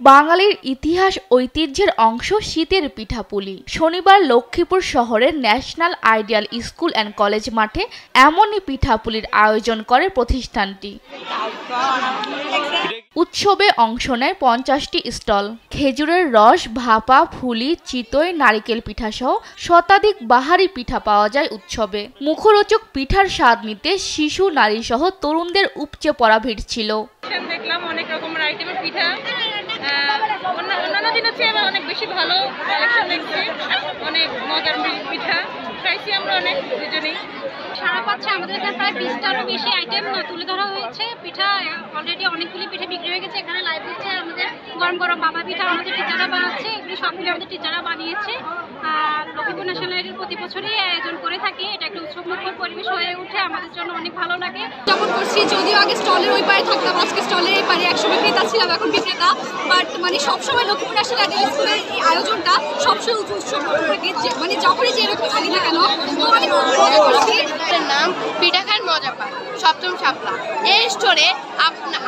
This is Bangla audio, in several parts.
বাঙালির ইতিহাস ঐতিহ্যের অংশ শীতের পিঠাপুলি। শনিবার লক্ষ্মীপুর শহরের national ideal school and college মাঠে এমনই পিঠাপুলির আয়োজন করে প্রতিষ্ঠানটি। উৎসবে অংশ নেয় 50টি স্টল। খেজুরের রস, ভাপা, ফুলি, চিতই, নারিকেল পিঠা সহ শতাধিক বাহারি পিঠা পাওয়া যায় উৎসবে। মুখরোচক পিঠার স্বাদ নিতে শিশু, নারী সহ তরুণদের উপচে পড়া ভিড় ছিল। দেখলাম অনেক রকমের আইটেমের পিঠা, অন্যান্য দিনের চেয়ে অনেক বেশি ভালো কালেকশন দেখছি। অনেক মজার পিঠা খাইছি আমরা অনেক দুজনেই। সারা পাচ্ছে আমাদের এখানে প্রায় 20টারও বেশি আইটেম তুলে ধরা হয়েছে। পিঠা অলরেডি অনেকগুলি পিঠা বিক্রি হয়ে গেছে। এখানে লাইভ হচ্ছে আমাদের গরম গরম বাবা পিঠা আমাদের টিচাররা বানাচ্ছে। এগুলি সবগুলি আমাদের টিচাররা বানিয়েছে। লক্ষ্মীপুর ন্যাশনাল আইডিয়াল প্রতি বছরই আয়োজন করে থাকি। এটা একটা উৎসবমুখর পরিবেশ হয়ে উঠে আমাদের জন্য অনেক ভালো লাগে। যখন করছি, যদিও আগে স্টলের ওই পারে থাকতাম, আজকে স্টলের এই পারে একসময় ক্রেতা ছিলাম, এখন বিক্রেতা। বাট মানে সবসময় লক্ষ্মীপুর ন্যাশনাল আইডিয়াল স্কুলের এই আয়োজনটা সবসময় উৎসবমুখর থাকে। মানে যখনই যেরকম থাকি না কেন অনেক মজা করছি। নাম পিঠা খান মজা পান, সপ্তম শাপলা। এই স্টোরে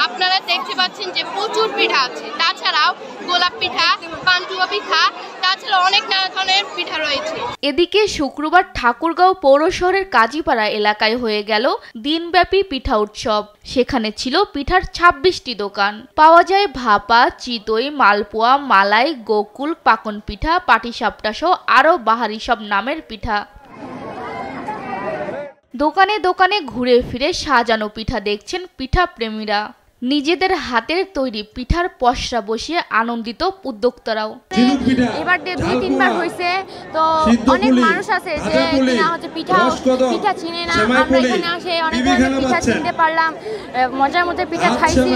আপনারা দেখতে পাচ্ছেন যে প্রচুর পিঠা আছে। তাছাড়াও গোলাপ পিঠা, পান্তুয়া পিঠা, তাছাড়া অনেক নানা ধরনের পিঠা রয়েছে। এদিকে শুক্রবার ঠাকুরগাঁও পৌর শহরের কাজীপাড়া এলাকায় হয়ে গেল দিনব্যাপী পিঠা উৎসব। সেখানে ছিল পিঠার 26টি দোকান। পাওয়া যায় ভাপা, চিতই, মালপোয়া, মালাই, গোকুল, পাকন পিঠা, পাটিসাপটা সহ আরও বাহারি সব নামের পিঠা। দোকানে দোকানে ঘুরে ফিরে সাজানো পিঠা দেখছেন পিঠা প্রেমীরা। নিজেদের হাতের তৈরি পিঠার পসরা বসিয়ে আনন্দিত উদ্যোক্তারাও। এবার 2-3বার হয়েছে, তো অনেক মানুষ আছে যে হচ্ছে পিঠা চিনে না। আমরা এখানে আসে অনেক ধরনের পিঠা চিনতে পারলাম, মজার মধ্যে পিঠা খাইছি।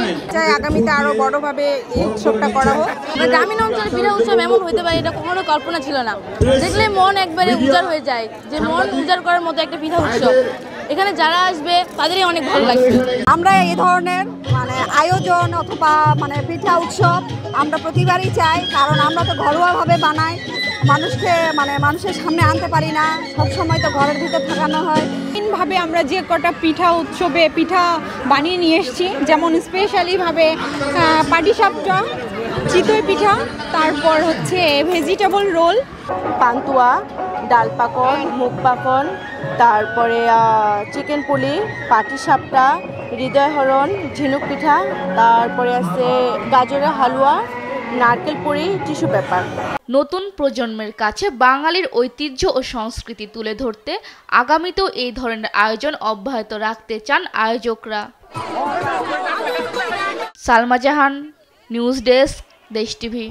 আগামীতে আরো বড়ভাবে এই উৎসবটা করা হোক। গ্রামীণ অঞ্চলে পিঠা উৎসব এমন হইতে পারে এটা কখনো কল্পনা ছিল না। দেখলে মন একবারে উজাড় হয়ে যায়, যে মন উজাড় করার মতো একটা পিঠা উৎসব। এখানে যারা আসবে তাদেরই অনেক ভালো লাগবে। আমরা এই ধরনের আয়োজন অথবা পিঠা উৎসব আমরা প্রতিবারই চাই, কারণ আমরা তো ঘরোয়াভাবে বানাই, মানুষের সামনে আনতে পারি না, সবসময় তো ঘরের ভিতর থাকানো হয়। ভাবে আমরা যে কটা পিঠা উৎসবে পিঠা বানিয়ে নিয়ে এসেছি, যেমন স্পেশালিভাবে পাটিসাপটা, চিতই পিঠা, তারপর হচ্ছে ভেজিটেবল রোল, পান্তুয়া, ডাল পাকন, মুগ পাকন, তারপরে চিকেন পুলি, পাটিসাপটা, হৃদয়হরণ, ঝিনুক পিঠা, তারপরে আছে গাজরের হালুয়া, নারকেল পুরি, টিস্যু পেপার। নতুন প্রজন্মের কাছে বাঙালির ঐতিহ্য ও সংস্কৃতি তুলে ধরতে আগামীতেও এই ধরনের আয়োজন অব্যাহত রাখতে চান আয়োজকরা। সালমা জাহান, নিউজ ডেস্ক, দেশ টিভি।